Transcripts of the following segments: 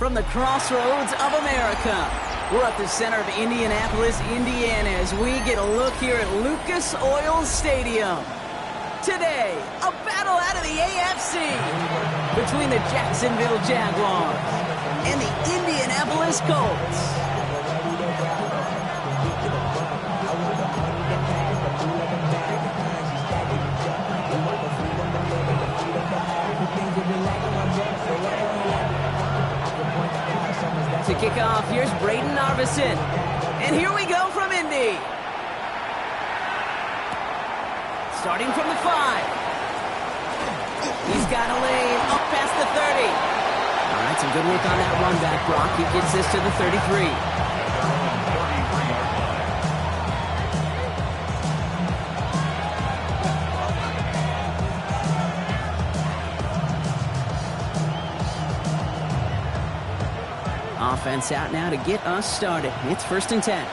from the crossroads of America. We're at the center of Indianapolis, Indiana, as we get a look here at Lucas Oil Stadium. Today, a battle out of the AFC between the Jacksonville Jaguars and the Indianapolis Colts. To kick off, here's Brayden Narveson. And here we go from Indy. Starting from the 5. He's got a lane up past the 30. All right, some good work on that run back, Brock. He gets this to the 33. Offense out now to get us started. It's 1st and 10.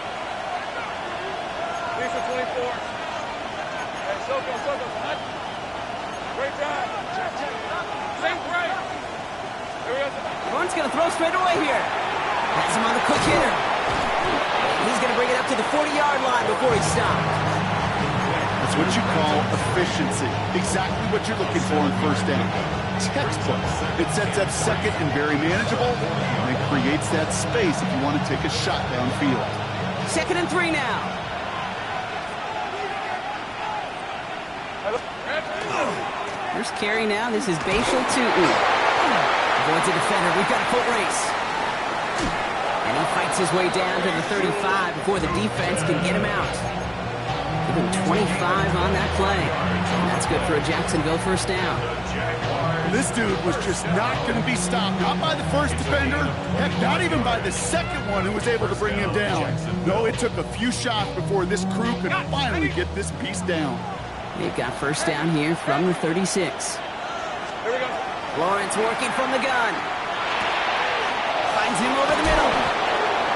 Lawrence going to throw straight away here. Has him on the quick hitter. He's going to bring it up to the 40-yard line before he stops. That's what you call efficiency. Exactly what you're looking for on 1st down. Textbook. It sets up 2nd and very manageable, and it creates that space if you want to take a shot downfield. 2nd and 3 now. First carry now. This is Bashal Tutin. Avoids a defender. We've got a foot race. And he fights his way down to the 35 before the defense can get him out. Give him 25 on that play. And that's good for a Jacksonville 1st down. This dude was just not going to be stopped. Not by the first defender. Heck, not even by the 2nd one who was able to bring him down. No, it took a few shots before this crew could finally get this piece down. They've got 1st down here from the 36. Here we go. Lawrence working from the gun. Finds him over the middle.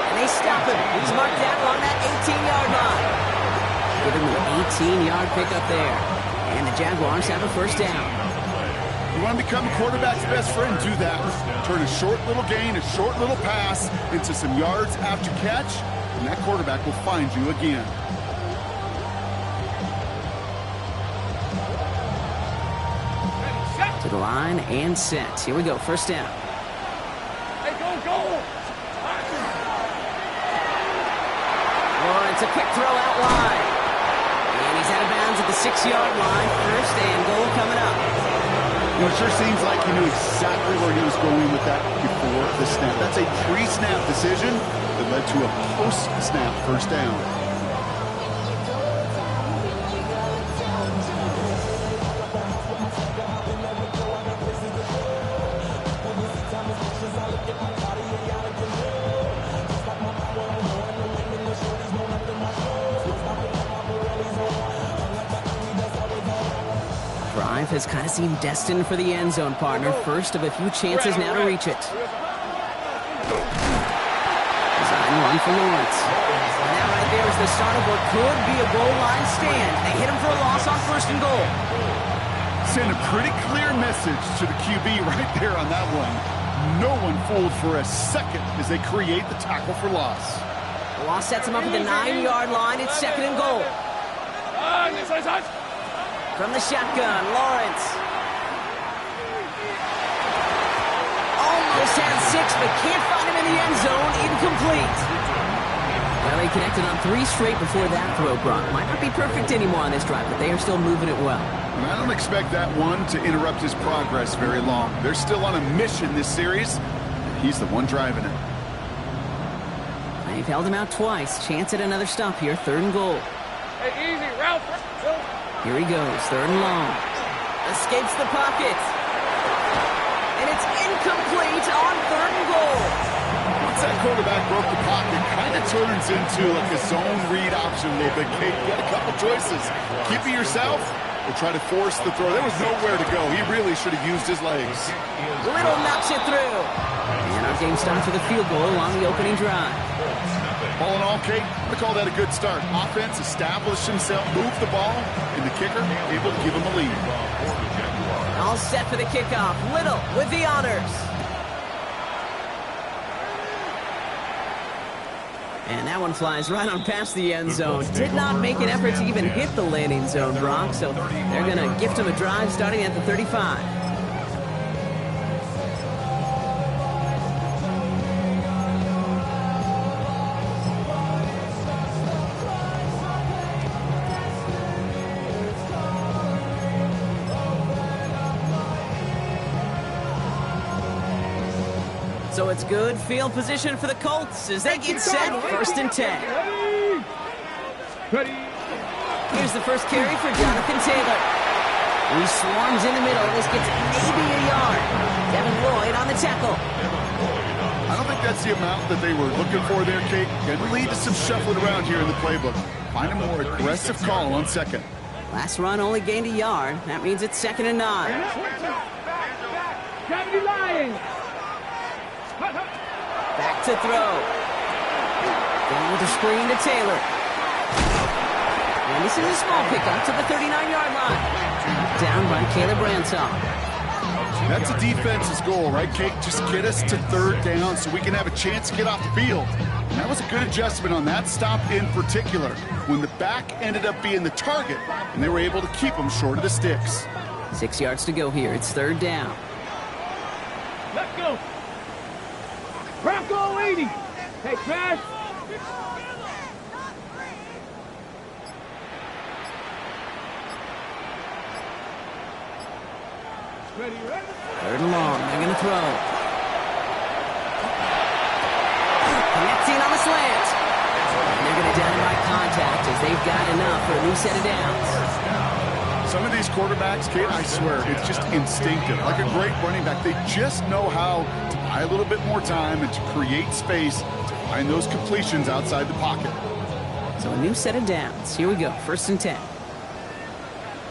And they stop him. He's marked down on that 18-yard line. Give him an 18-yard pickup there. And the Jaguars have a 1st down. You want to become a quarterback's best friend, do that. Turn a short little gain, a short little pass into some yards after catch, and that quarterback will find you again. To the line and set. Here we go, 1st down. Hey, go! Lawrence, a quick throw out wide. And he's out of bounds at the 6-yard line. 1st and goal coming up. You know, it sure seems like he knew exactly where he was going with that before the snap. That's a pre-snap decision that led to a post-snap 1st down. Drive has kind of seemed destined for the end zone, partner. First of a few chances now to reach it. Design one for Lawrence. And that right there is the start of what could be a goal line stand. They hit him for a loss on 1st and goal. Send a pretty clear message to the QB right there on that one. No one fooled for a second as they create the tackle for loss. The loss sets him up at the 9-yard line. It's 2nd and goal. From the shotgun, Lawrence. Almost had 6, but can't find him in the end zone. Incomplete. Well, they connected on 3 straight before that throw, Brock. Might not be perfect anymore on this drive, but they are still moving it well. And I don't expect that one to interrupt his progress very long. They're still on a mission this series, and he's the one driving it. They've held him out twice. Chance at another stop here. 3rd and goal. Hey, easy, route. Here he goes, 3rd and long. Escapes the pocket. And it's incomplete on 3rd and goal. Once that quarterback broke the pocket, kind of turns into like a zone read option a little bit. Kate, you got a couple choices. Keep it yourself or try to force the throw. There was nowhere to go. He really should have used his legs. Little knocks it through. And our game starts with a field goal on the opening drive. All in all, Kate, I'm going to call that a good start. Offense established himself, moved the ball, and the kicker able to give him a lead. All set for the kickoff. Little with the honors. And that one flies right on past the end zone. Did not make an effort to even hit the landing zone, Brock. So they're going to gift him a drive starting at the 35. So it's good field position for the Colts as they get set, 1st and 10. Here's the first carry for Jonathan Taylor. He swarms in the middle. This gets maybe a yard. Devin Lloyd on the tackle. I don't think that's the amount that they were looking for there, Kate. Can lead to some shuffling around here in the playbook. Find a more aggressive call on second. Last run only gained a yard. That means it's 2nd and 9. Back to throw. Going with a screen to Taylor. And this is a small pickup to the 39-yard line. Down by Caleb Ransom. That's a defense's goal, right, Kate? Just get us to 3rd down so we can have a chance to get off the field. And that was a good adjustment on that stop in particular, when the back ended up being the target, and they were able to keep them short of the sticks. 6 yards to go here. It's 3rd down. Let's go. Bronco 80. Hey, Smash. Ready, ready. 3rd and long. They're going to throw. Connecting on the slant. And they're going to down by contact as they've got enough for a new set of downs. Some of these quarterbacks, Kate, I swear, it's just instinctive. Like a great running back, they just know how to buy a little bit more time and to create space to find those completions outside the pocket. So a new set of downs. Here we go. 1st and 10.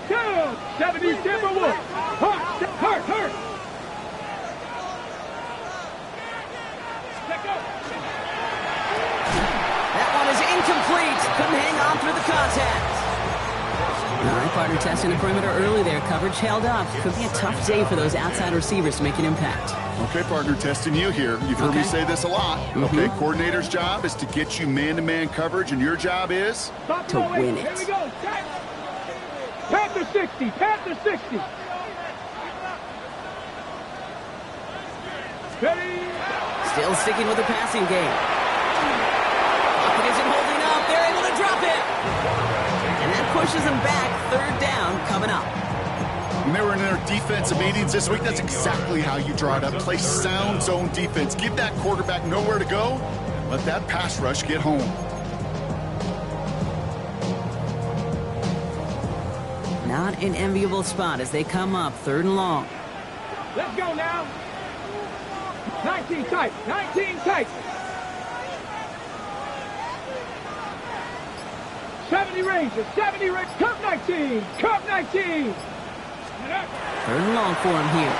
Go! 70 Timberwolves. Hurt. Let go. That one is incomplete. Couldn't hang on through the contact. All right, partner testing the perimeter early there. Coverage held up. Could be a tough day for those outside receivers to make an impact. Okay, partner, testing you here. You've heard me say this a lot. Okay, coordinator's job is to get you man-to-man coverage, and your job is? To win it. Here we go. Panther 60. Panther 60. Ready. Still sticking with the passing game. Pocket isn't holding up. They're able to drop it. And that pushes them back. 3rd down coming up. When they were in their defensive meetings this week, that's exactly how you draw it up. Play sound zone defense. Give that quarterback nowhere to go. Let that pass rush get home. Not an enviable spot as they come up 3rd and long. Let's go now. 19 tight. 19 tight. 70 ranges. 70 range. Cup 19. Cup 19. 3rd and long for him here.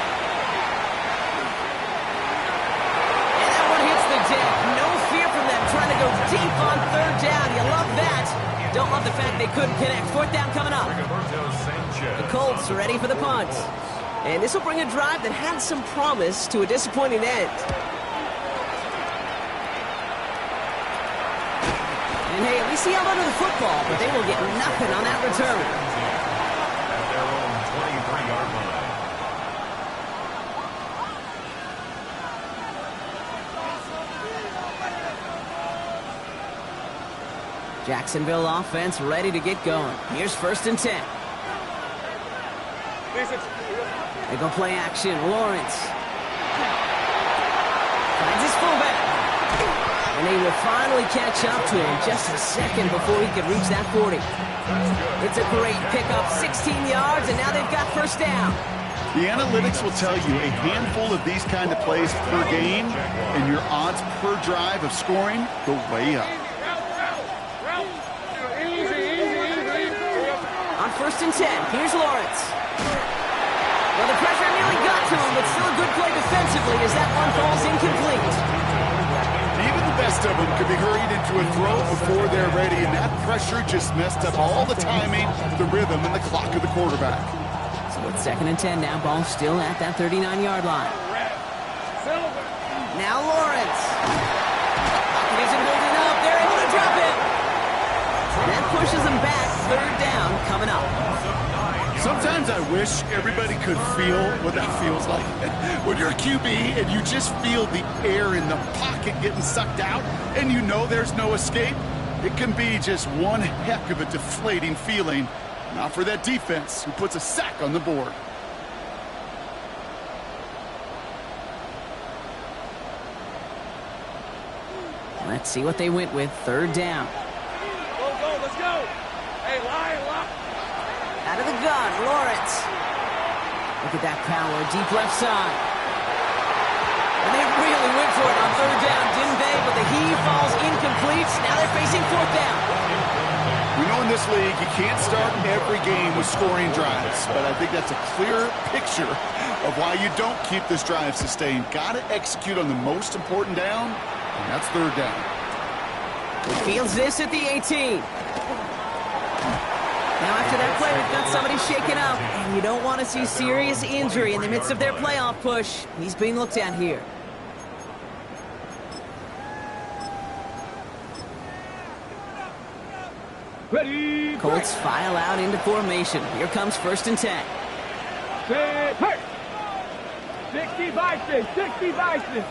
And that one hits the deck. No fear from them trying to go deep on 3rd down. You love that. Don't love the fact they couldn't connect. 4th down coming up. The Colts are ready for the punt. And this will bring a drive that had some promise to a disappointing end. And hey, at least he held onto the football, but they will get nothing on that return. At their own 23-yard line. Jacksonville offense ready to get going. Here's 1st and 10. They go play action. Lawrence finds his fullback. And they will finally catch up to him just a second before he could reach that 40. It's a great pickup, 16 yards, and now they've got 1st down. The analytics will tell you a handful of these kind of plays per game, and your odds per drive of scoring go way up. On 1st and 10, here's Lawrence. Well, the pressure nearly got to him, but still a good play defensively as that one falls incomplete. Even the best of them could be hurried into a throw before they're ready, and that pressure just messed up all the timing, the rhythm, and the clock of the quarterback. So it's 2nd and 10 now. Ball still at that 39-yard line. Now Lawrence. Pocket isn't holding up. They're able gonna drop it. That pushes them back. Third down coming up. Sometimes I wish everybody could feel what that feels like. When you're a QB and you just feel the air in the pocket getting sucked out and you know there's no escape, it can be just one heck of a deflating feeling. Not for that defense who puts a sack on the board. Let's see what they went with. Third down. Go, let's go. Hey, line. Out of the gun, Lawrence. Look at that power, deep left side. And they really went for it on third down, didn't they? But the heave falls incomplete. Now they're facing fourth down. We know in this league you can't start every game with scoring drives, but I think that's a clear picture of why you don't keep this drive sustained. Got to execute on the most important down, and that's third down. He fields this at the 18. Now after that play, we've got somebody shaken up, and you don't want to see serious injury in the midst of their playoff push. He's being looked at here. Ready. Colts file out into formation. Here comes 1st and 10. Set. Hey. 60 Bison. 60 Bison.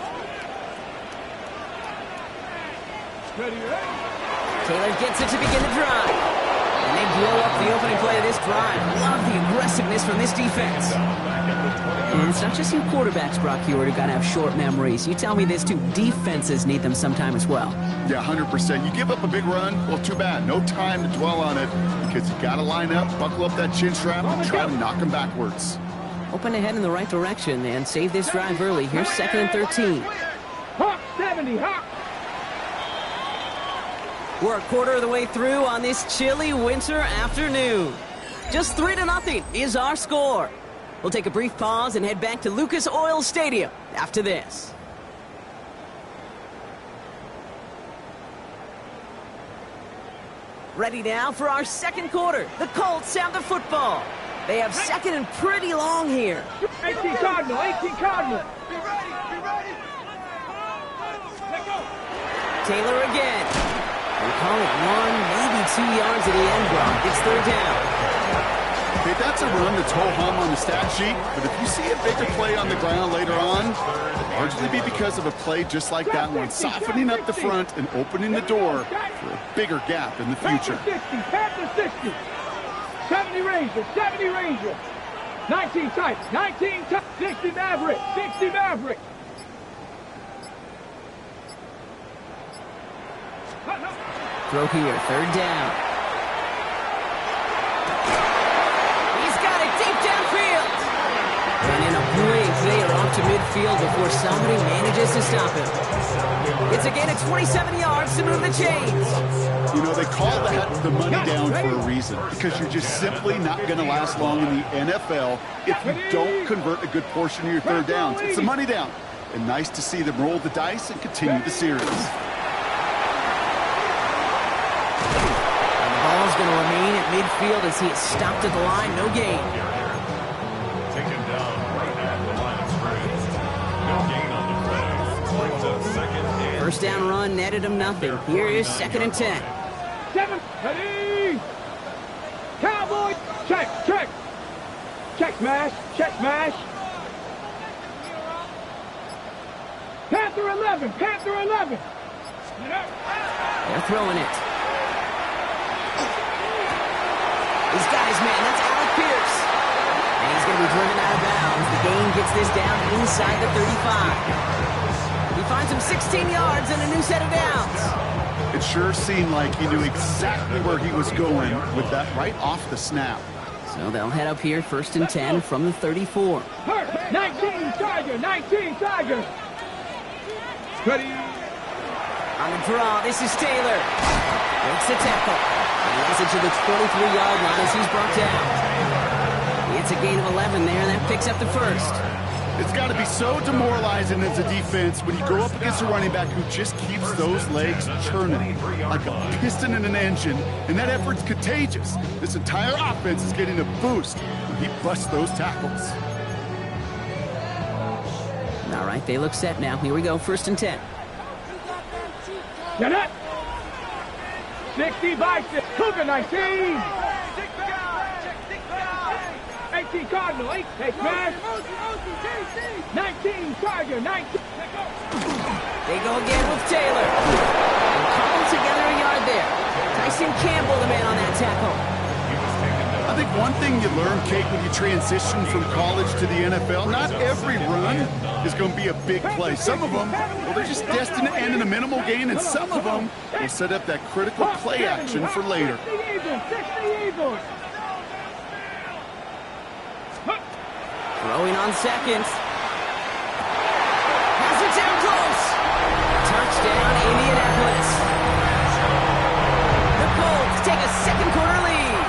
Ready. Taylor gets it to begin the drive. And they blow up the opening play of this drive. Love the aggressiveness from this defense. And it's not just you quarterbacks, Brock Huard, who got to have short memories. You tell me this too. Defenses need them sometime as well. Yeah, 100%. You give up a big run, well, too bad. No time to dwell on it because you got to line up, buckle up that chin strap, and try to knock them backwards. Hoping to head in the right direction and save this drive early. Here's 2nd and 13. Hawk 70. Hawk. We're a quarter of the way through on this chilly winter afternoon. Just 3-0 is our score. We'll take a brief pause and head back to Lucas Oil Stadium after this. Ready now for our second quarter. The Colts have the football. They have second and pretty long here. 18 Cardinal. 18 Cardinal. Be ready. Let go. Taylor again. We call it 1, maybe 2 yards at the end block. It's third down. Okay, that's a run that's ho-hum on the stat sheet, but if you see a bigger play on the ground later on, it'll largely be because of a play just like that one, softening up the front and opening the door for a bigger gap in the future. Panther 60. 70 Ranger. 70 Ranger. 19 tight. 19 tight. 60 Maverick. 60 Maverick. Throw here, third down. He's got it deep downfield. Running a big player off to midfield before somebody manages to stop him. It's a gain of 27 yards to move the chains. You know, they call that the money down for a reason, because you're just simply not going to last long in the NFL if you don't convert a good portion of your third downs. It's the money down. And nice to see them roll the dice and continue the series. Ball's going to remain at midfield as he is stopped at the line. No gain. Taken down right at the line of scrimmage. No gain on the play. Brings up 2nd and First down run netted him nothing. Here is 2nd and 10. 7. Ready. Cowboy. Check. Check smash. Panther 11. They're throwing it. He's got his man. That's Alec Pierce. And he's going to be driven out of bounds. The gain gets this down inside the 35. He finds him 16 yards and a new set of downs. It sure seemed like he knew exactly where he was going with that right off the snap. So they'll head up here, 1st and 10 from the 34. 19 Tiger. Ready. On the draw, this is Taylor. Breaks the tackle. He has it to the 23-yard line as he's brought down. It's a gain of 11 there, and that picks up the first. It's got to be so demoralizing as a defense when you go up against a running back who just keeps those legs churning like a piston in an engine, and that effort's contagious. This entire offense is getting a boost when he busts those tackles. All right, they look set now. Here we go, 1st and 10. Get it. 60 Bison. Cougar 19. 18 Cardinal. 8 take pass. 19 Tiger. 19. They go again with Taylor. Cobbled together a yard there. Tyson Campbell, the man on that tackle. I think one thing you learn, Kate, when you transition from college to the NFL, not every run is going to be a big play. Some of them, well, they're just destined to end in a minimal gain, and some of them will set up that critical play action for later. 60 Eagles. Throwing on seconds. Has it down close. Touchdown, Indianapolis. The Colts take a second quarter lead.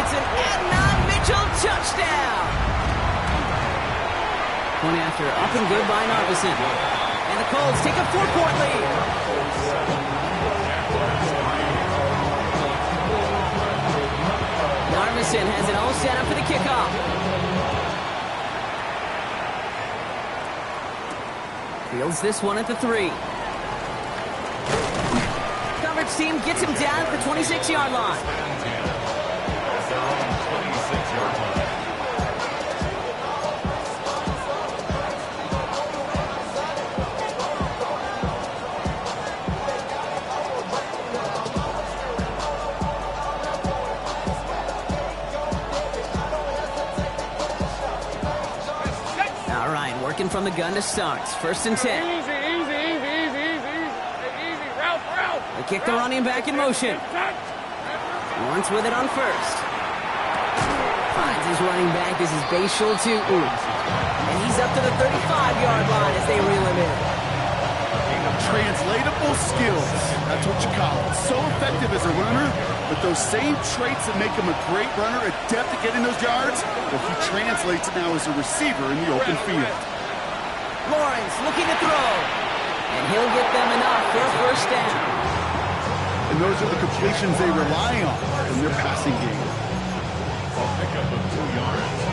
It's an Adnan Mitchell touchdown. Point after, up and good by Narveson. And the Colts take a 4-point lead. Narveson has it all set up for the kickoff. Fields this one at the 3. Coverage team gets him down at the 26-yard line. All right, working from the gun to start. 1st and 10. Easy. Route. They kick the running back in motion. Once with it on 1st. Finds his running back. This is Bashul to and he's up to the 35-yard line as they reel him in. Translatable skills. That's what you call it. So effective as a runner, but those same traits that make him a great runner, adept at getting those yards, well, he translates it now as a receiver in the open field. Lawrence looking to throw. And he'll get them enough for a 1st down. And those are the completions they rely on in their passing game. A pickup of 2 yards.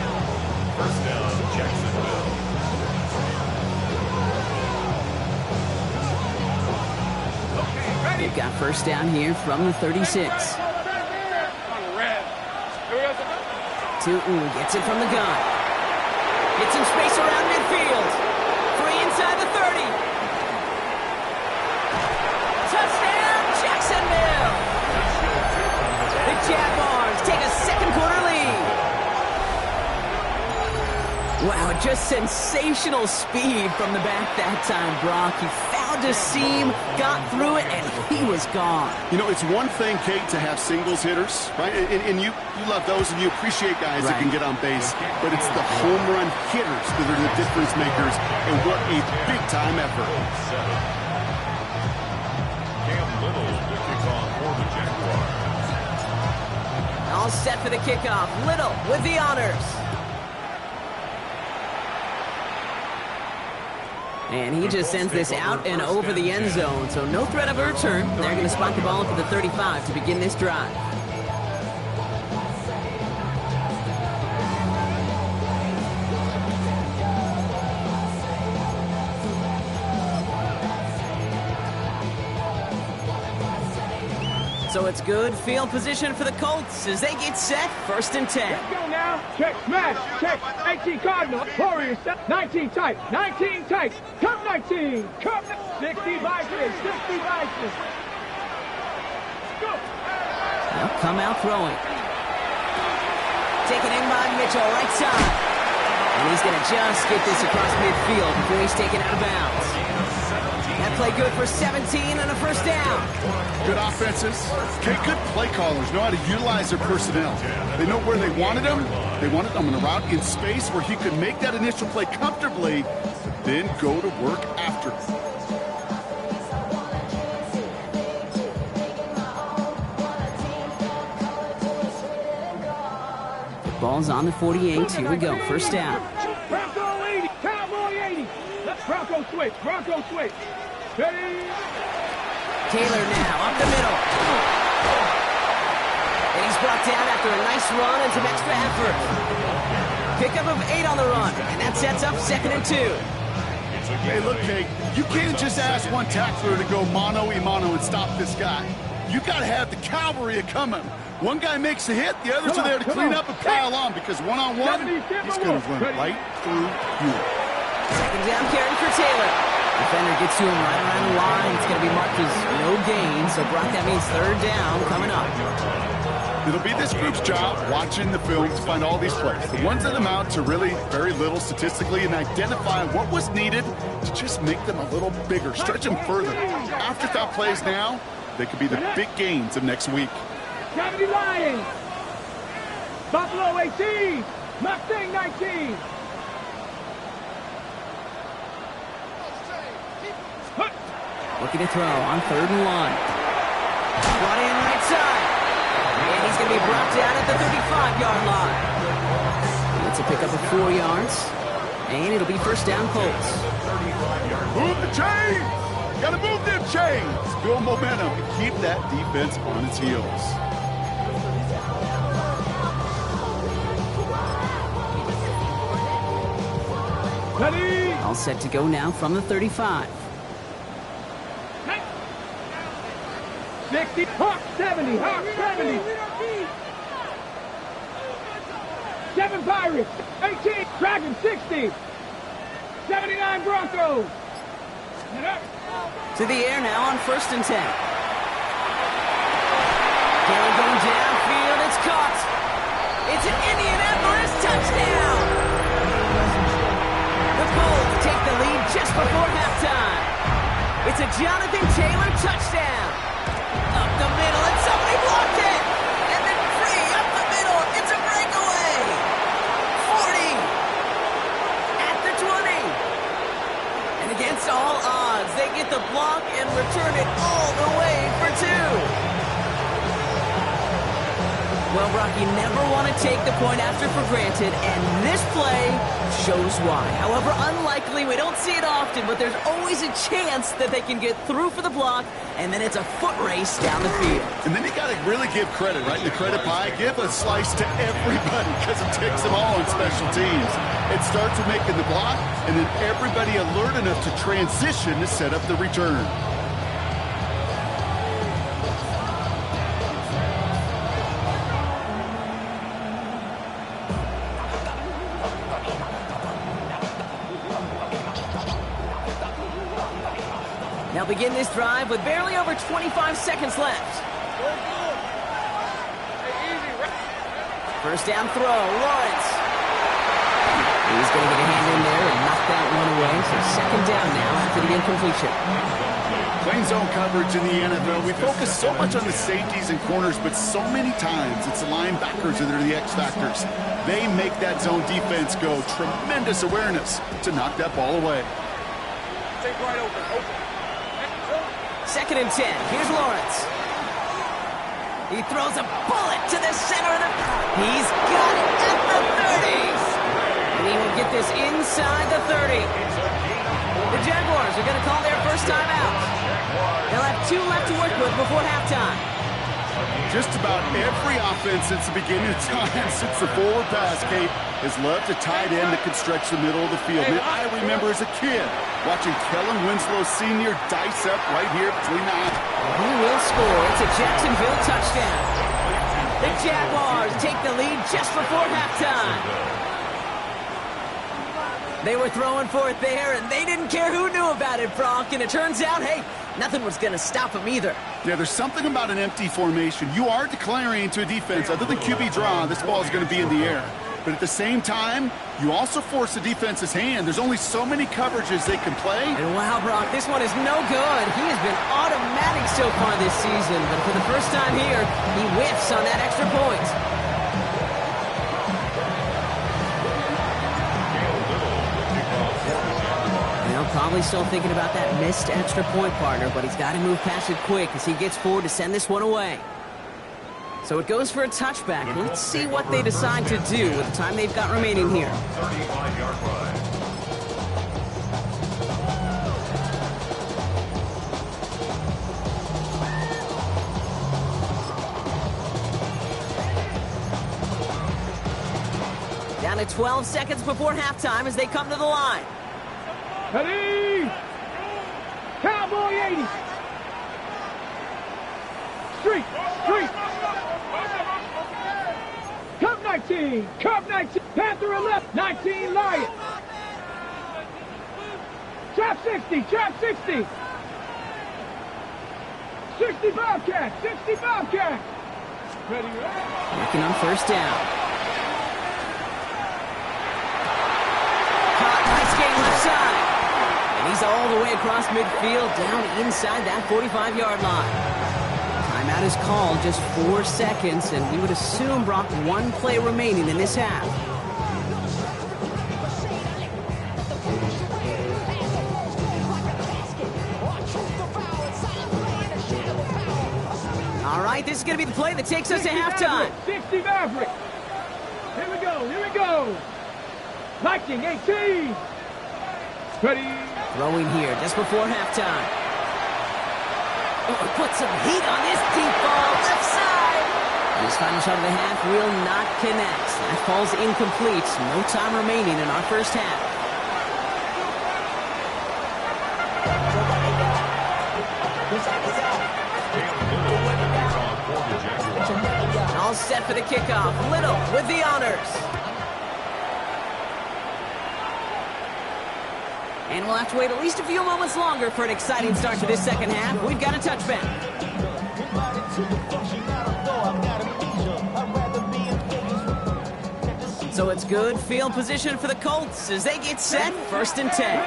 1st down, Jacksonville. They've got 1st down here from the 36. Tootin gets it from the gun. Gets some space around midfield. Free inside the 30. Touchdown, Jacksonville! The Jaguars take a second quarter lead. Wow, just sensational speed from the back that time, Brock. He found a seam, got through it, and he was gone. You know, it's one thing, Kate, to have singles hitters, right? And you love those and you appreciate guys that can get on base. But it's the home run hitters that are the difference makers, and what a big-time effort. Cam Little, the kickoff for the Jaguars. All set for the kickoff. Little with the honors. And he just sends this out and over the end zone, so no threat of a return. They're going to spot the ball to the 35 to begin this drive. So it's good field position for the Colts as they get set. 1st and 10. Let's go now. Check, smash, check. 18 Cardinal. Warriors, 19 tight. 19 tight. Come 19. Come 60 Bison. 60 Bison. Go. They'll come out throwing. Taken in by Mitchell, right side. And he's going to just get this across midfield before he's taken out of bounds. That play good for 17 and a 1st down. Good offenses. Okay, good play callers know how to utilize their personnel. They know where they wanted them. They wanted them on a route in space where he could make that initial play comfortably, then go to work after. The ball's on the 48. Here we go. 1st down. Bronco 80. Cowboy 80. Bronco switch. Bronco switch. Ready. Taylor now up the middle. And he's brought down after a nice run and some extra effort. Pickup of 8 on the run, and that sets up 2nd and 2. Hey, look, Kate, you can't just ask one tackler to go mano-a-mano and stop this guy. You got to have the cavalry coming. One guy makes a hit, the others are there to clean up and pile on, because one-on-one, he's going to run right through you. Second down carry for Taylor. Defender gets to him right around the line. It's going to be marked as no gain, so Brock, that means third down coming up. It'll be this group's job watching the film to find all these plays. The ones that amount to really very little statistically, and identify what was needed to just make them a little bigger, stretch them further. Afterthought plays now, they could be the big gains of next week. 70 Lions. Buffalo 18. Mustang 19. Looking to throw on third and one. Brought in right side. And he's going to be brought down at the 35-yard line. It's a pickup of 4 yards. And it'll be first down Colts. Move the chains! Got to move them chains! Build momentum and keep that defense on its heels. Ready? All set to go now from the 35. 60, Hawk 70, Hawk 70. 7 Pirates, 18, Dragon 60. 79 Broncos. And up. To the air now on first and 10. Taylor going downfield, it's caught. It's an Indianapolis touchdown. The Colts take the lead just before halftime. It's a Jonathan Taylor touchdown. Up the middle, and somebody blocked it! And then free, up the middle, it's a breakaway! 40! At the 20! And against all odds, they get the block and return it all the way for 2! Well, Brock, you never want to take the point after for granted, and this play shows why. However unlikely, we don't see it often, but there's always a chance that they can get through for the block, and then it's a foot race down the field. And then you got to really give credit, right? In the credit pie, give a slice to everybody, because it takes them all on special teams. It starts with making the block, and then everybody alert enough to transition to set up the return. Now begin this drive with barely over 25 seconds left. First down throw, Lawrence. He's going to get a hand in there and knock that one away. So second down now after the incompletion. Playing zone coverage in the NFL, we focus so much on the safeties and corners, but so many times it's the linebackers that are the X factors. They make that zone defense go. Tremendous awareness to knock that ball away. Take right open. Second and 10. Here's Lawrence. He throws a bullet to the center of the... He's got it at the 30s. And he will get this inside the 30. The Jaguars are going to call their first time out. They'll have 2 left to work with before halftime. Just about every offense since the beginning of time, since the forward pass, Kate, has loved a tight end that can stretch the middle of the field. Man, I remember as a kid watching Kellen Winslow Sr. dice up right here between the eyes. He will score. It's a Jacksonville touchdown. The Jaguars take the lead just before halftime. They were throwing for it there, and they didn't care who knew about it, Brock. And it turns out, hey, nothing was going to stop them either. Yeah, there's something about an empty formation. You are declaring to a defense, other than QB draw, this ball is going to be in the air. But at the same time, you also force the defense's hand. There's only so many coverages they can play. And wow, Brock, this one is no good. He has been automatic so far this season. But for the first time here, he whiffs on that extra point. Probably still thinking about that missed extra point, partner, but he's got to move past it quick as he gets forward to send this one away. So it goes for a touchback. Let's see what they decide to do with the time they've got remaining here. 35-yard line. Down to 12 seconds before halftime as they come to the line. Ready? Cowboy 80. Street. Cub 19. Cub 19. Panther 11. 19 Lion. Trap 60. Trap 60. 60 Bobcat. 60 Bobcat. Ready. Working on first down. Caught, nice gain left side. And he's all the way across midfield, down inside that 45-yard line. Timeout is called, just 4 seconds, and we would assume, Brock, 1 play remaining in this half. All right, this is going to be the play that takes us to halftime. 60 Maverick. Here we go. Lightning 18. Ready. Throwing here just before halftime. Oh, put some heat on this deep ball, left side. And his final shot of the half will not connect. That fall's incomplete. No time remaining in our first half. All set for the kickoff. Little with the honors. And we'll have to wait at least a few moments longer for an exciting start to this second half. We've got a touchback. So it's good field position for the Colts as they get set. 1st and 10.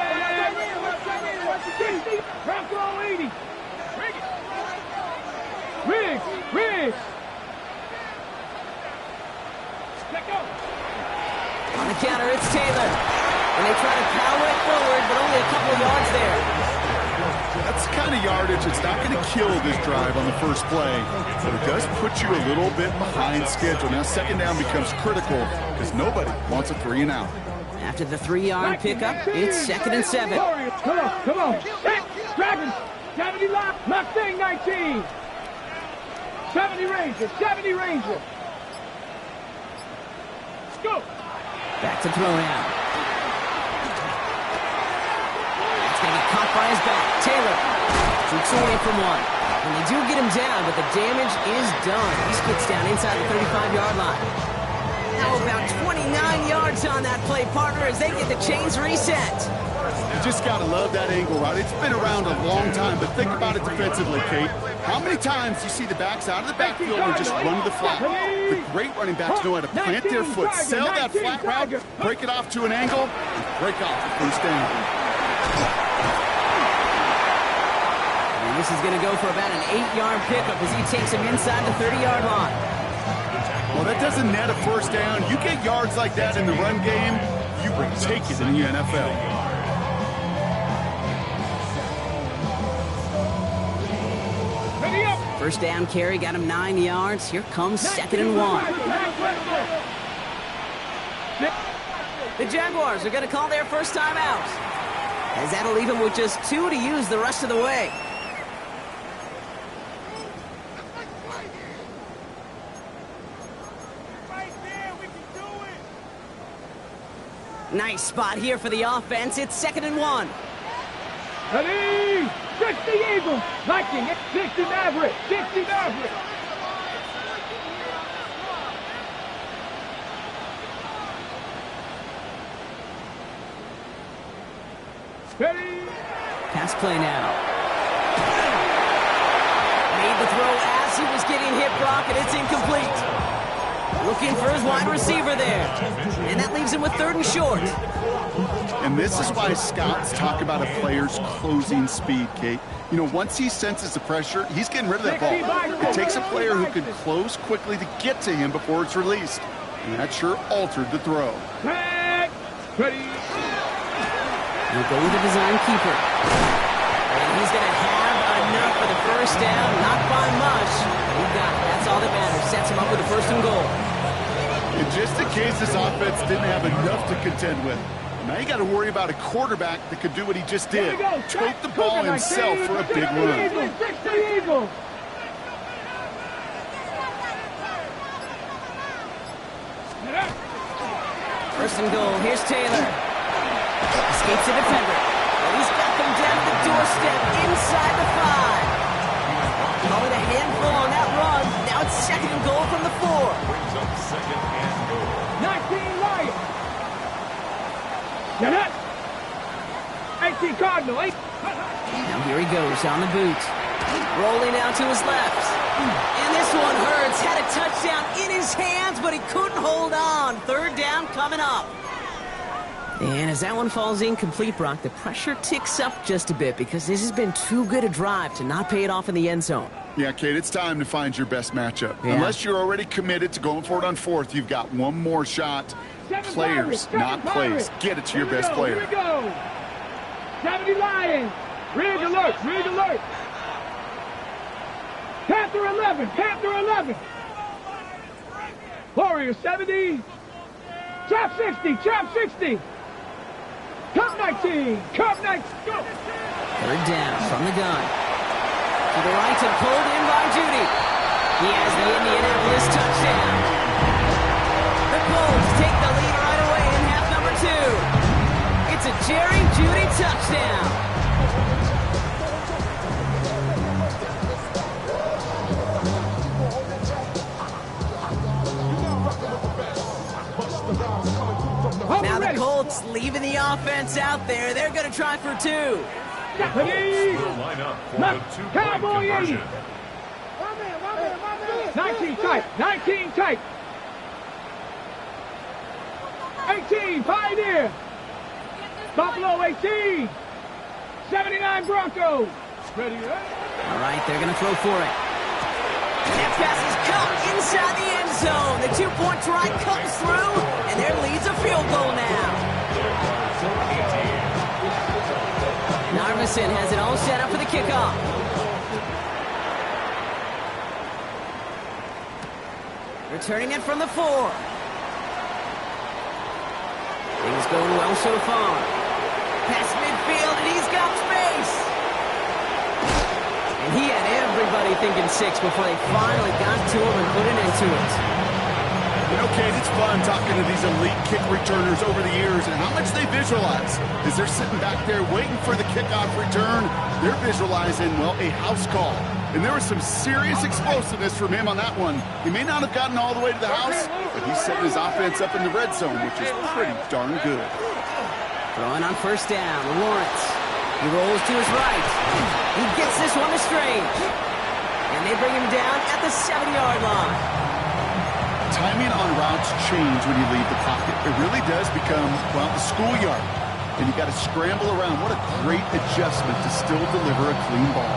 Bronco 80. Riggs. Let go. On the counter, it's Taylor. And they try to power it forward, but only a couple of yards there. That's the kind of yardage that's not going to kill this drive on the first play, but it does put you a little bit behind schedule. Now, second down becomes critical because nobody wants a 3 and out. After the 3-yard pickup, it's 2nd and 7. Come on. Dragons. 70 left thing 19. 70 Ranger. Let's go. Back to throw now. That's going to be caught by his back. Taylor shoots away from one. And they do get him down, but the damage is done. He skids down inside the 35-yard line. Now about 29 yards on that play, partner, as they get the chains reset. You just got to love that angle, right? It's been around a long time, but think about it defensively, Kate. How many times do you see the backs out of the backfield and just run to the flat? The great running backs know how to plant their foot, sell that flat route, break it off to an angle, and break off the first down. And this is going to go for about an 8-yard pickup as he takes him inside the 30-yard line. Well, that doesn't net a first down. You get yards like that in the run game, you will take it in the NFL. First down carry got him 9 yards. Here comes 2nd and 1. The Jaguars are going to call their first time out, as that'll leave him with just 2 to use the rest of the way. Nice spot here for the offense. It's 2nd and 1. Ready! 60 Eagles! Lightning! 60 Maverick! 60 Maverick! Ready! Pass play now. Made the throw as he was getting hit, Brock, and it's incomplete. Looking for his wide receiver there. And that leaves him with 3rd and short. And this is why scouts talk about a player's closing speed, Kate. You know, once he senses the pressure, he's getting rid of that ball. It takes a player who can close quickly to get to him before it's released. And that sure altered the throw. Ready! We'll go with the design keeper. And he's going to have enough for the first down. Not by much. He got it. That's all that matters. Sets him up with a 1st and goal. And just in case this offense didn't have enough to contend with, now you got to worry about a quarterback that could do what he just did. Tote the ball himself for a big run. 60 Eagles! First and goal. Here's Taylor. Escapes the defender. And he's got them down to the doorstep inside the 5. Call it a handful on that and goal from the 4. Brings up second and goal. 19 Lions. Get it. 18 Cardinal. 8. Now here he goes on the boot. Rolling out to his left. And this one hurts. Had a touchdown in his hands, but he couldn't hold on. Third down coming up. And as that one falls incomplete, Brock, the pressure ticks up just a bit because this has been too good a drive to not pay it off in the end zone. Yeah, Kate, it's time to find your best matchup. Yeah. Unless you're already committed to going for it on 4th, you've got one more shot. Players, not plays. Get it to your best player. Here we go. 70 Lions. Rig alert. Rig alert. Panther 11. Panther 11. Warrior 70. Trap 60. Trap 60. Cup 19. Cup 19. Go. Third down from the gun. To the right and pulled in by Judy. He has the Indianapolis touchdown. The Colts take the lead right away in half number 2. It's a Jerry Judy touchdown. Now the Colts leaving the offense out there. They're going to try for 2. Will line up for the two-point Cowboy 80. conversion. 19 tight. 19 tight. 18 Pioneer. Buffalo 18. 79 Broncos. Ready, right? All right, they're going to throw for it. And that pass is caught inside the end zone. The 2-point try comes through, and there leads a field goal now. Narvison has it all set up for the kickoff. Returning it from the 4. Things going well so far. Past midfield, and he's got space. And he had everybody thinking 6 before they finally got to him and put an end to it. You know, Kate, it's fun talking to these elite kick returners over the years and how much they visualize. As they're sitting back there waiting for the kickoff return, they're visualizing, well, a house call. And there was some serious explosiveness from him on that one. He may not have gotten all the way to the house, but he's setting his offense up in the red zone, which is pretty darn good. Throwing on first down, Lawrence. He rolls to his right. He gets this one to Strange. And they bring him down at the 70-yard line. Timing on routes change when you leave the pocket. It really does become, well, the schoolyard. And you got to scramble around. What a great adjustment to still deliver a clean ball.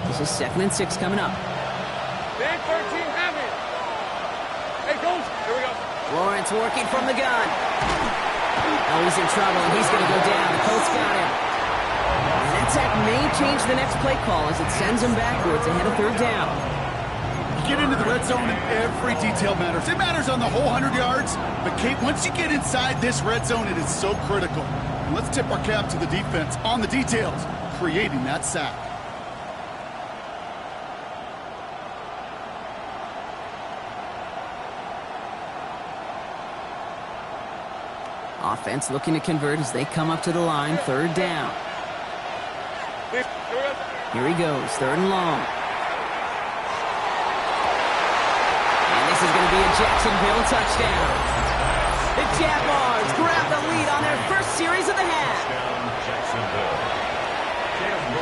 This is 2nd and 6 coming up. Big 13, have it. Hey, Coach, here we go. Lawrence working from the gun. Oh, he's in trouble, and he's going to go down. The Colts got him. And that sack may change the next play call as it sends him backwards ahead of 3rd down. You get into the red zone and every detail matters. It matters on the whole 100 yards. But, Kate, once you get inside this red zone, it is so critical. And let's tip our cap to the defense on the details, creating that sack. Offense looking to convert as they come up to the line. 3rd down. Here he goes. 3rd and long. And this is going to be a Jacksonville touchdown. The Jaguars grab the lead on their first series of the half.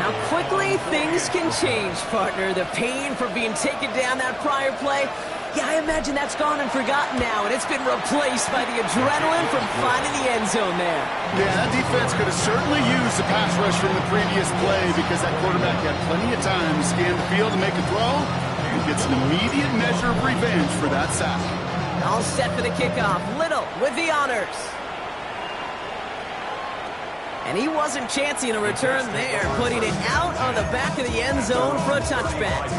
How quickly things can change, partner. The pain from being taken down that prior play. Yeah, I imagine that's gone and forgotten now, and it's been replaced by the adrenaline from finding the end zone there. Yeah, that defense could have certainly used the pass rush from the previous play because that quarterback had plenty of time to scan the field and make a throw and gets an immediate measure of revenge for that sack. All set for the kickoff. Little with the honors. And he wasn't chancing a return there, putting it out on the back of the end zone for a touchback.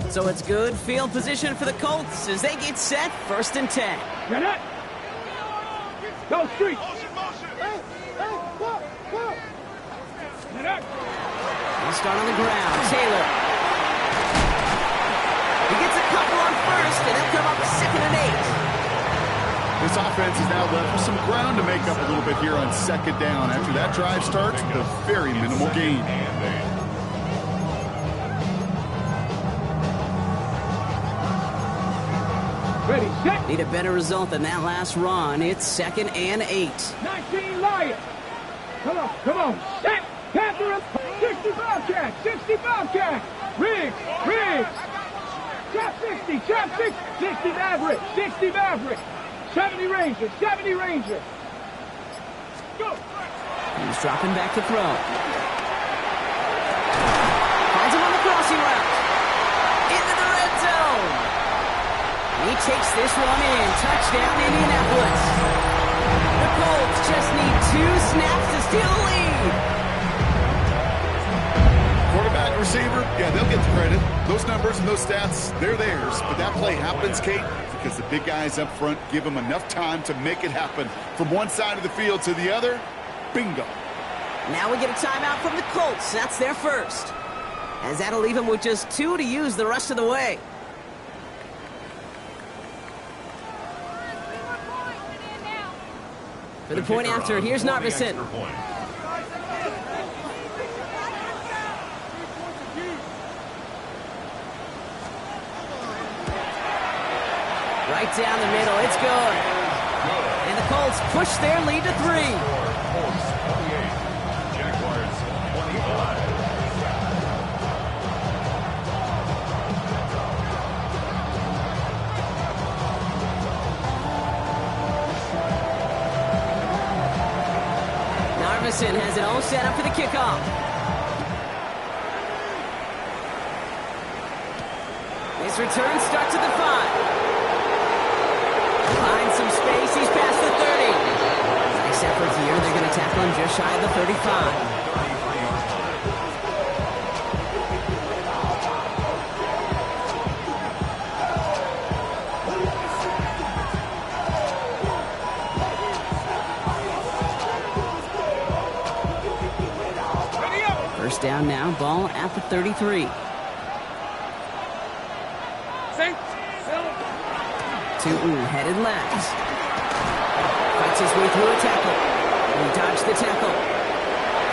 So it's good field position for the Colts as they get set 1st and 10. Get it. Go street. He'll start on the ground. Taylor. He gets a couple on defense is now left with some ground to make up a little bit here on second down after that drive starts with a very minimal gain. Ready, set. Need a better result than that last run. It's 2nd and 8. 19 Lions. Come on. Set. Panther. 60 Bobcat. 60 Bobcat. Riggs. Chap 60. 60 Maverick. 60 Maverick. 70 Ranger. 70 Ranger. Go. He's dropping back to throw. Finds him on the crossing route. Into the red zone. He takes this one in. Touchdown, Indianapolis. The Colts just need 2 snaps to steal the lead. Quarterback, receiver, yeah, they'll get the credit. Those numbers and those stats, they're theirs. But that play happens, Kate, because the big guys up front give them enough time to make it happen. From one side of the field to the other, bingo. Now we get a timeout from the Colts. That's their first. As that'll leave them with just 2 to use the rest of the way. For the point after, here's Narvison. Right down the middle, it's good. And the Colts push their lead to 3. Colts 28, Jaguars 25. Narvison has it all set up for the kickoff. This return starts at the 5. Finds some space, he's past the 30. Nice effort here, they're going to tackle him just shy of the 35. First down now, ball at the 33. Tootin headed left. Fights his way through a tackle. He dodged the tackle.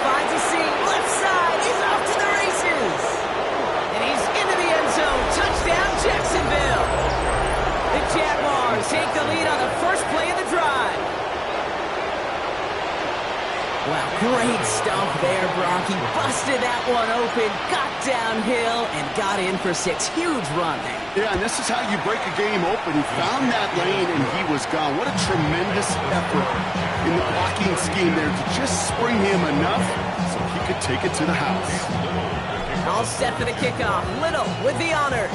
Finds a seam, left side. He's off to the races. And he's into the end zone. Touchdown, Jacksonville. The Jaguars take the lead on the first play of the drive. Wow, great stuff there, Brock. He busted that one open, got downhill, and got in for 6. Huge run there. Yeah, and this is how you break a game open. He found that lane, and he was gone. What a tremendous effort in the blocking scheme there to just spring him enough so he could take it to the house. All set for the kickoff. Little with the honors.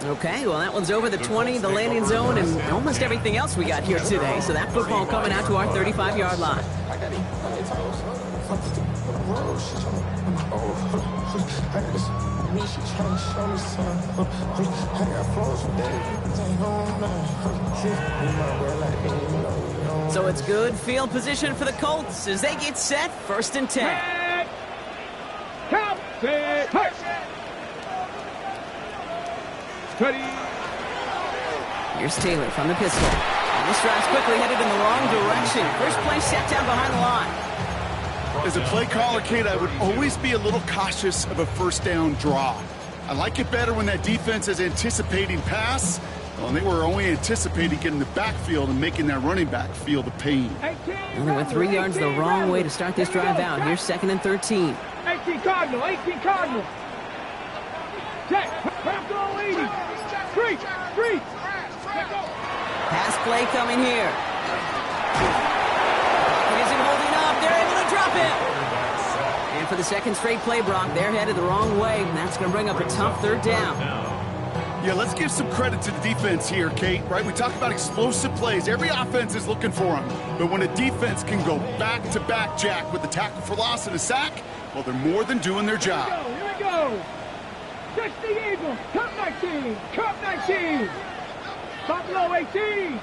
Okay, well, that one's over the 20, the landing zone, and almost everything else we got here today. So that football coming out to our 35-yard line. So it's good field position for the Colts as they get set, 1st and 10. Count, set, Here's Taylor from the pistol. And this drive's quickly headed in the wrong direction. First play set down behind the line. As a play caller, Kate, I would always be a little cautious of a first down draw. I like it better when that defense is anticipating pass. Well, and they were only anticipating getting the backfield and making that running back feel the pain. And they went 3 yards the wrong way to start this drive out. Here's 2nd and 13. 18 Cardinal, 18 Cardinal. Check, craft all 80. Street. Pass play coming here. He isn't holding up. They're able to drop him. And for the 2nd straight play, Brock, they're headed the wrong way. And that's going to bring up a tough 3rd down. Yeah, let's give some credit to the defense here, Kate, right? We talk about explosive plays. Every offense is looking for them. But when a defense can go back-to-back, Jack, with a tackle for loss and a sack, well, they're more than doing their job. Here we go. 60 Eagles, Cup 19, Cup 19. Buffalo 18.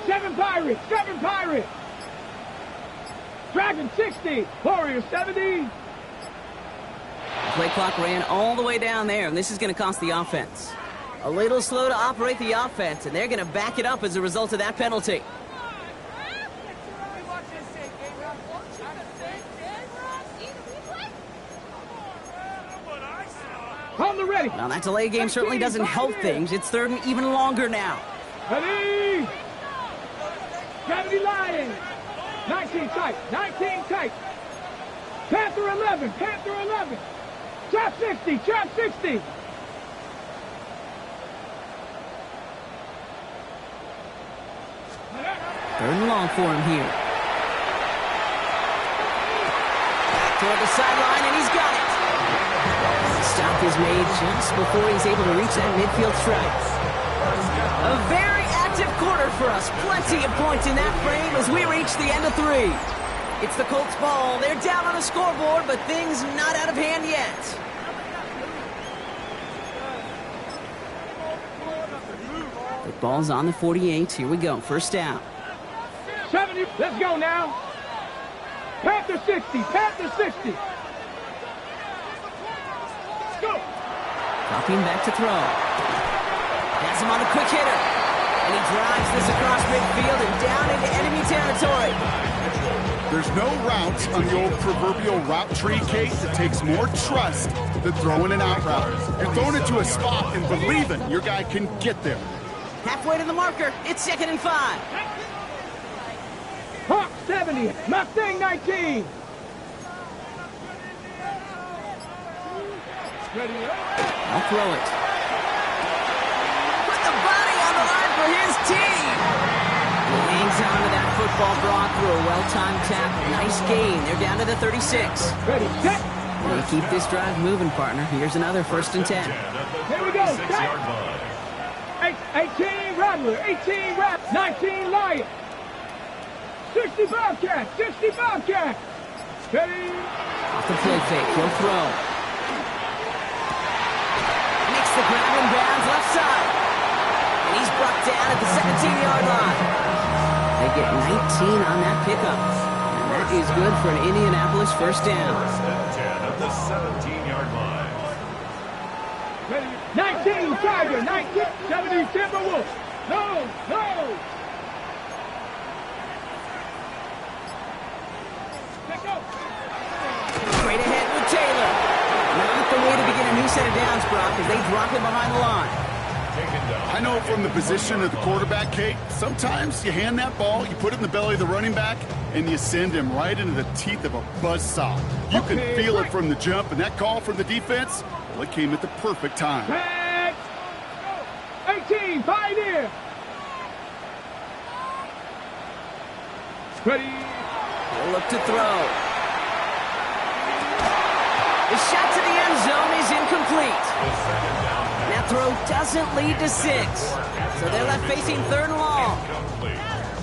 7 Pirates. Dragon 60, Warriors 70. Play clock ran all the way down there, and this is going to cost the offense. A little slow to operate the offense, and they're going to back it up as a result of that penalty. On the ready. Now, that delay game certainly doesn't help things. It's third and even longer now. Ready. Gravity Lions. 19 tight. 19 tight. Panther 11. Panther 11. Trap 60. Trap 60. Third and long for him here. Back toward the sideline, and he's got it. Stop is made just before he's able to reach that midfield stripe. A very active quarter for us. Plenty of points in that frame as we reach the end of 3. It's the Colts ball. They're down on the scoreboard, but things not out of hand yet. The ball's on the 48. Here we go. First down. 70. Let's go now. Panther 60. Panther 60. Let's go. Dropping back to throw. Has him on the quick hitter. And he drives this across midfield and down into enemy territory. There's no route on the old proverbial route tree, Kate, that takes more trust than throwing an out route. You're throwing it to a spot and believing your guy can get there. Halfway to the marker. It's 2nd and 5. Hawk 70. Mustang 19. Ready. I'll throw it. Put the body on the line for his team. He hangs on to that football Brock through a well-timed tackle. Nice gain. They're down to the 36. Ready. Set. They keep this drive moving, partner. Here's another 1st and 10. Here we go. 18 Rattler. 18 Rattler. 19 Lion. 60 Bobcat. 60 Bobcat. Ready. Off the play fake. He'll throw. Makes the grab and bounds left side. And he's brought down at the 17-yard line. They get 19 on that pickup. And that is good for an Indianapolis first down. 10 at the 17-yard line. Ready. 19 Tiger. 19. 70 Timberwolf. No. No. Straight ahead with Taylor. Not the way to begin a new set of downs, Brock, as they drop it behind the line. I know from the position of the quarterback, Kate, sometimes you hand that ball, you put it in the belly of the running back, and you send him right into the teeth of a buzzsaw. You can feel it from the jump, and that call from the defense, well, it came at the perfect time. 18 Pioneer. Ready. He'll look to throw. The shot to the end zone is incomplete. That throw doesn't lead to 6. So they're left facing 3rd and long.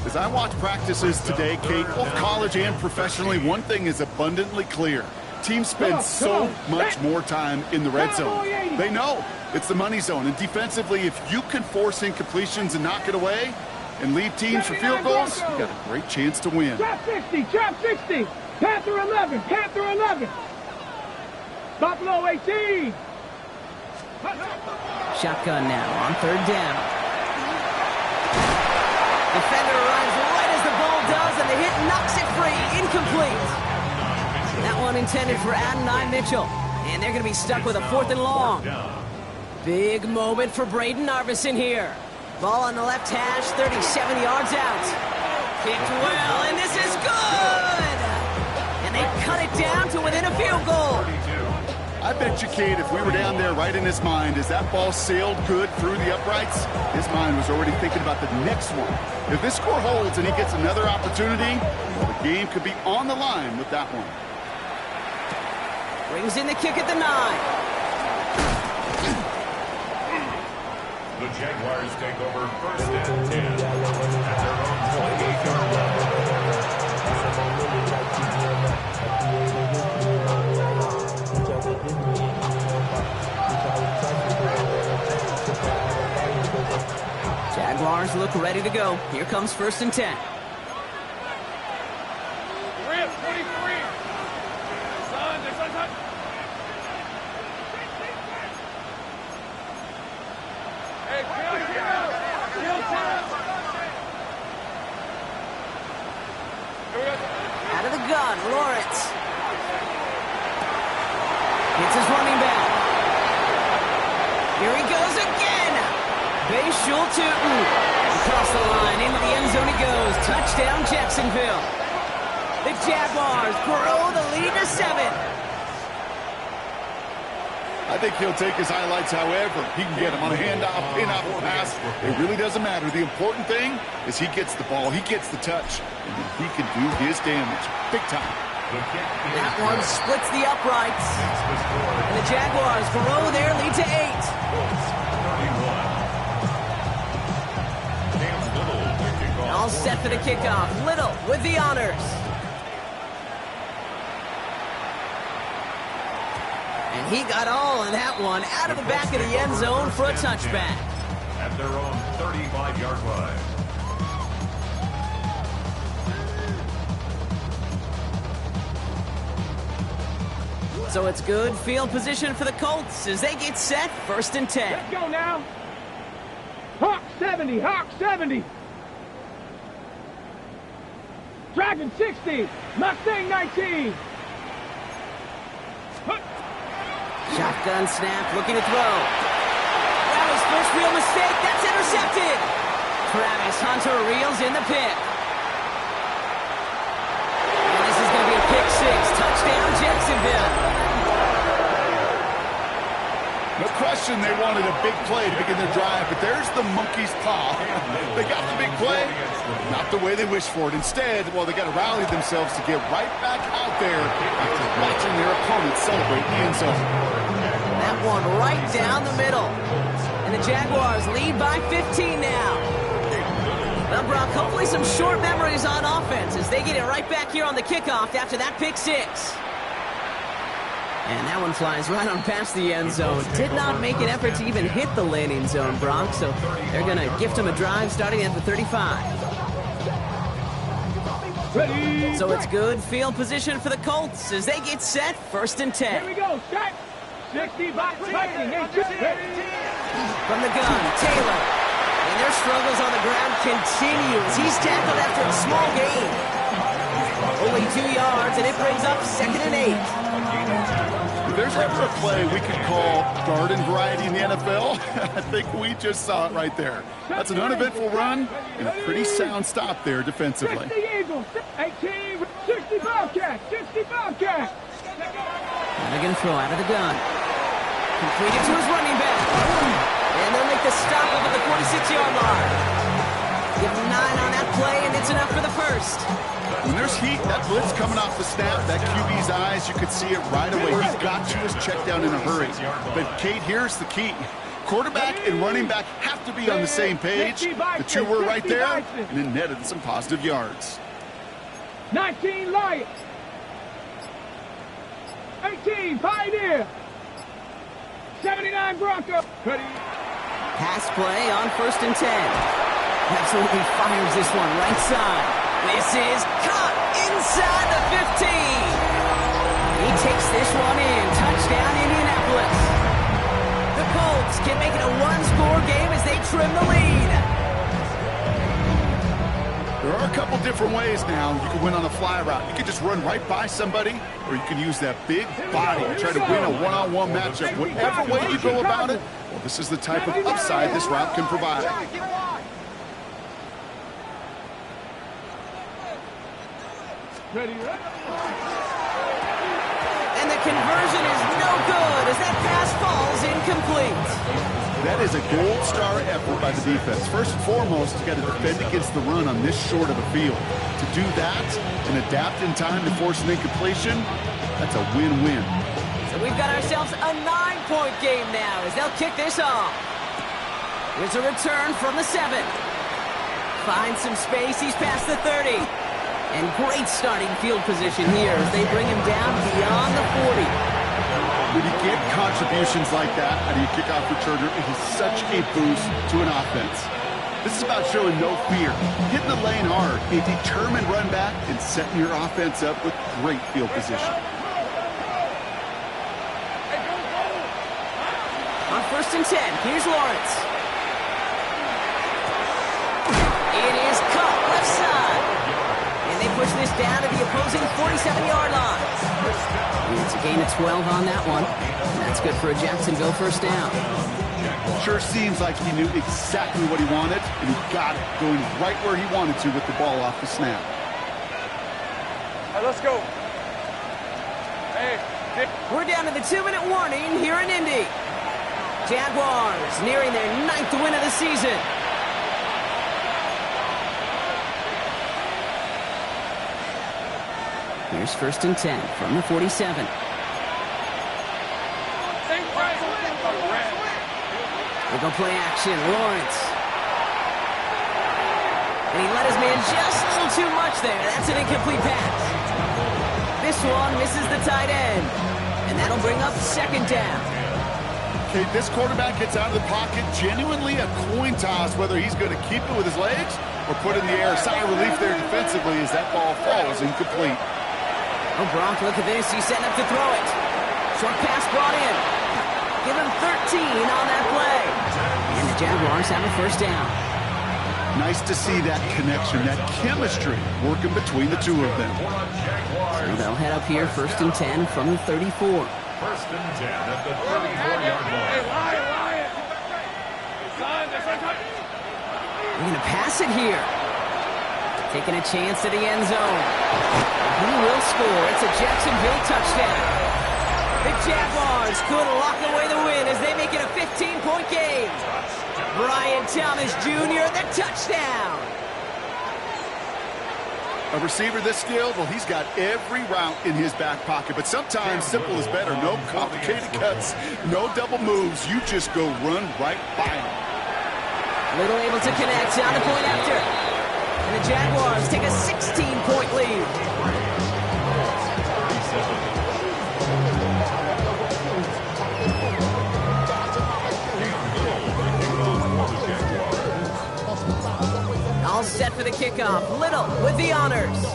As I watch practices today, Kate, both college and professionally, one thing is abundantly clear. Teams spend so much more time in the red zone. They know it's the money zone. And defensively, if you can force incompletions and knock it away and lead teams for field goals, you got a great chance to win. Trap 60. Trap 60. Panther 11. Panther 11. Buffalo 18. Shotgun now on 3rd down. Defender arrives right as the ball does, and the hit knocks it free. Incomplete. That one intended for Adonai Mitchell. And they're going to be stuck with a 4th and long. Big moment for Braden Arvison here. Ball on the left hash, 37 yards out. Kicked well, and this is good! And they cut it down to within a field goal. I bet you, Kate, if we were down there right in his mind, as that ball sailed good through the uprights, his mind was already thinking about the next one. If this score holds and he gets another opportunity, well, the game could be on the line with that one. Brings in the kick at the 9. The Jaguars take over 1st and 10 at their own 28-yard line. Jaguars look ready to go. Here comes 1st and 10. Rip 23. gun, Lawrence. It's his running back. Here he goes again. Bayshul Tootin. Across the line, into the end zone he goes. Touchdown, Jacksonville. The Jaguars grow the lead to 7. I think he'll take his highlights however he can get them on a handoff, pin-off, or pass. It really doesn't matter. The important thing is he gets the ball, he gets the touch, and then he can do his damage. Big time. That one splits the uprights. And the Jaguars grow their lead to 8. All set for the kickoff. Little with the honors. And he got all of that one out of the back of the end zone for a touchback. At their own 35-yard line. So it's good field position for the Colts as they get set, 1st and 10. Let's go now. Hawk 70, Hawk 70. Dragon 60, Mustang 19. Shotgun snap, looking to throw. That was first real mistake. That's intercepted. Travis Hunter reels in the pick. And this is going to be a pick 6. Touchdown, Jacksonville. No question they wanted a big play to begin their drive, but there's the monkey's paw. They got the big play, not the way they wished for it. Instead, well, they got to rally themselves to get right back out there after watching their opponents celebrate the end zone. That one right down the middle. And the Jaguars lead by 15 now. Well, Brock, hopefully some short memories on offense as they get it right back here on the kickoff after that pick 6. And that one flies right on past the end zone. Did not make an effort to even hit the landing zone, Brock, so they're going to gift him a drive starting at the 35. Ready. So it's good field position for the Colts as they get set, 1st and 10. Here we go, set. 60 by Viking. From the gun, Taylor. And their struggles on the ground continue as he's tackled after a small gain. Only 2 yards, and it brings up 2nd and 8. If there's ever a play we could call garden variety in the NFL, I think we just saw it right there. That's an uneventful run and a pretty sound stop there defensively. 60 Eagles, 18, 60 Bobcats, 60 Bobcats. Flanagan throw out of the gun. Completed to his running back. And they'll make the stop up at the 46-yard line. Give him 9 on that play, and it's enough for the 1st. When there's heat, that blitz coming off the snap, that QB's eyes, you could see it right away. He's got to his check down in a hurry. But, Kate, here's the key. Quarterback and running back have to be on the same page. The 2 were right there, and it netted some positive yards. 19 Lions. 18 Pioneer. 79 Bronco. Ready. Pass play on 1st and 10. Absolutely fires this one right side. This is caught inside the 15. He takes this one in. Touchdown, Indianapolis. The Colts can make it a 1-score game as they trim the lead. There are a couple different ways now. You can win on a fly route. You can just run right by somebody, or you can use that big body and try to win a one-on-one matchup. Whatever way you go about it, well, this is the type of upside this route can provide. Ready. And the conversion is no good as that pass falls incomplete. That is a gold star effort by the defense. First and foremost, you got to defend against the run on this short of a field. To do that and adapt in time to force an incompletion, that's a win-win. So we've got ourselves a 9-point game now as they'll kick this off. Here's a return from the 7. Finds some space, he's past the 30. And great starting field position here as they bring him down beyond the 40. When you get contributions like that out of your kickoff returner, it is such a boost to an offense. This is about showing no fear, hitting the lane hard, a determined run back, and setting your offense up with great field position. On 1st and 10, here's Lawrence. It is caught left side. And they push this down to the opposing 47-yard line. It's a gain of 12 on that one. That's good for a Jacksonville first down. Sure seems like he knew exactly what he wanted, and he got it, going right where he wanted to with the ball off the snap. All right, let's go. Hey. We're down to the 2-minute warning here in Indy. Jaguars nearing their 9th win of the season. Here's 1st and 10 from the 47. They go play action. Lawrence. And he let his man just a little too much there. That's an incomplete pass. This one misses the tight end. And that'll bring up 2nd down. Okay, this quarterback gets out of the pocket, genuinely a coin toss whether he's going to keep it with his legs or put it in the air. Sigh of relief there defensively as that ball falls incomplete. Oh, Gronk, look at this. He's setting up to throw it. Short pass brought in. Give him 13 on that play. And the Jaguars have a first down. Nice to see that connection, that chemistry working between the two of them. So they'll head up here, 1st and 10 from the 34. 1st and 10 at the 34-yard line. They're going to pass it here. Taking a chance to the end zone. He will score. It's a Jacksonville touchdown. The Jaguars could lock away the win as they make it a 15-point game. Brian Thomas Jr., the touchdown. A receiver this skilled, well, he's got every route in his back pocket. But sometimes simple is better. No complicated cuts, no double moves. You just go run right by him. Little able to connect on the point after. And the Jaguars take a 16-point lead. All set for the kickoff. Little with the honors.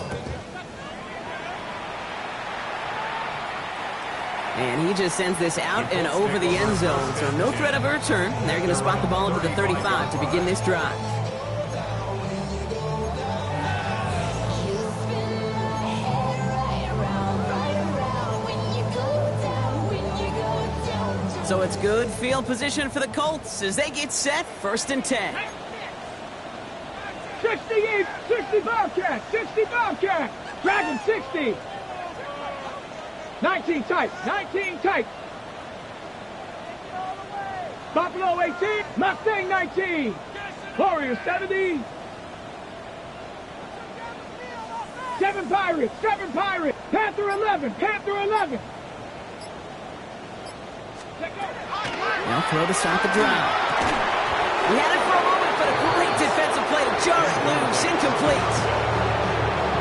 And he just sends this out and over the end zone. So no threat of a return. They're going to spot the ball at the 35 to begin this drive. So it's good field position for the Colts as they get set, 1st and 10. 68, 60 Bobcat, 60 Bobcat, Dragon 60. 19 tight, 19 tight. Buffalo 18, Mustang 19. Warriors 70. 7 Pirates, 7 Pirates. Panther 11, Panther 11. Now throw to start the drive. He had it for a moment, but a great defensive play to jar it loose. Incomplete.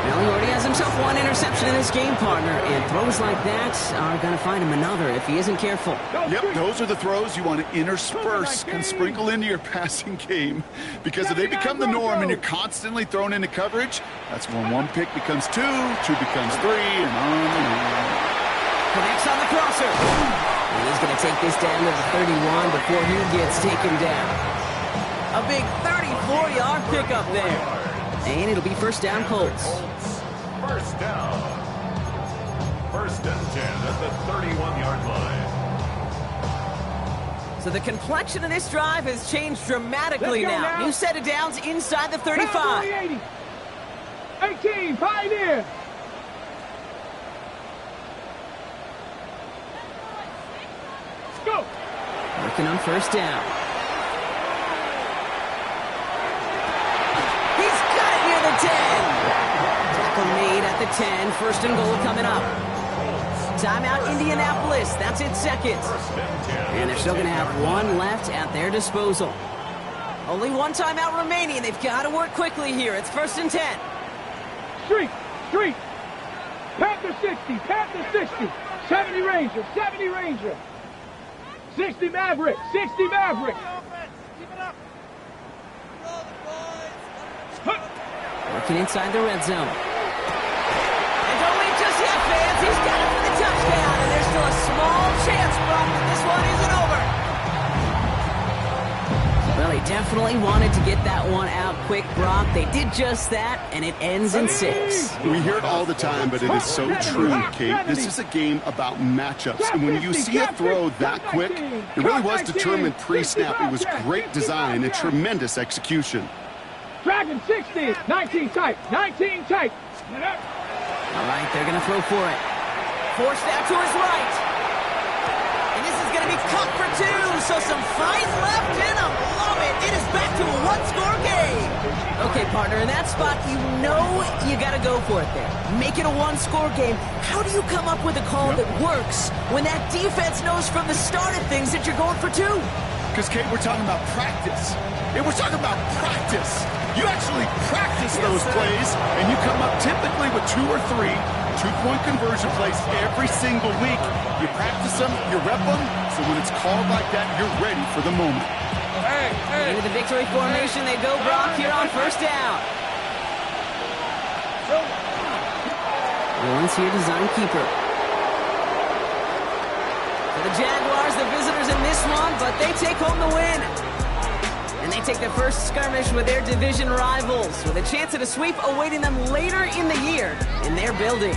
Well, he already has himself one interception in this game, partner, and throws like that are going to find him another if he isn't careful. Yep, those are the throws you want to intersperse and sprinkle into your passing game. Because if they become the norm and you're constantly thrown into coverage, that's when one pick becomes two becomes three, and on. Connects on the crosser. And he's going to take this down to the 31 before he gets taken down. A big 34-yard pickup there. And it'll be first down, Colts. First down. 1st and 10 at the 31-yard line. So the complexion of this drive has changed dramatically now. New set of downs inside the 35. 18, Pioneer. Let's go. Working on first down. He's got it near the 10. Tackle made at the 10. 1st and goal coming up. Timeout, Indianapolis. That's its 2nd. And they're still going to have one left at their disposal. Only one timeout remaining. They've got to work quickly here. It's 1st and 10. Street. Panther 60, Panther 60. 70 Ranger, 70 Ranger. 60 Maverick, 60 Maverick. Working inside the red zone. And don't leave just yet, fans. He's got it for the touchdown. And there's still a small chance, Brock, that this one isn't over. Well, Well, they definitely wanted to get that one out quick, Brock. They did just that, and it ends in 6. We hear it all the time, but it is so true, Kate. This is a game about matchups. And when you see a throw that quick, it really was determined pre-snap. It was great design and tremendous execution. Dragon 60, 19 tight, 19 tight. All right, they're going to throw for it. Forced out to his right. And this is going to be caught for 2, so some fight left in him. Love it. It is back to a one-score game. Okay, partner, in that spot, you know you got to go for it there. Make it a one-score game. How do you come up with a call that works when that defense knows from the start of things that you're going for 2? Because, Kate, we're talking about practice. And we're talking about practice. You actually practice those plays, and you come up typically with 2 or 3 two-point conversion plays every single week. You practice them, you rep them, so when it's called like that, you're ready for the moment. Into the victory formation they go, Brock, here on first down. Lawrence here, design keeper. For the Jaguars, the visitors in this one, but they take home the win. And they take their first skirmish with their division rivals, with a chance at a sweep awaiting them later in the year in their building.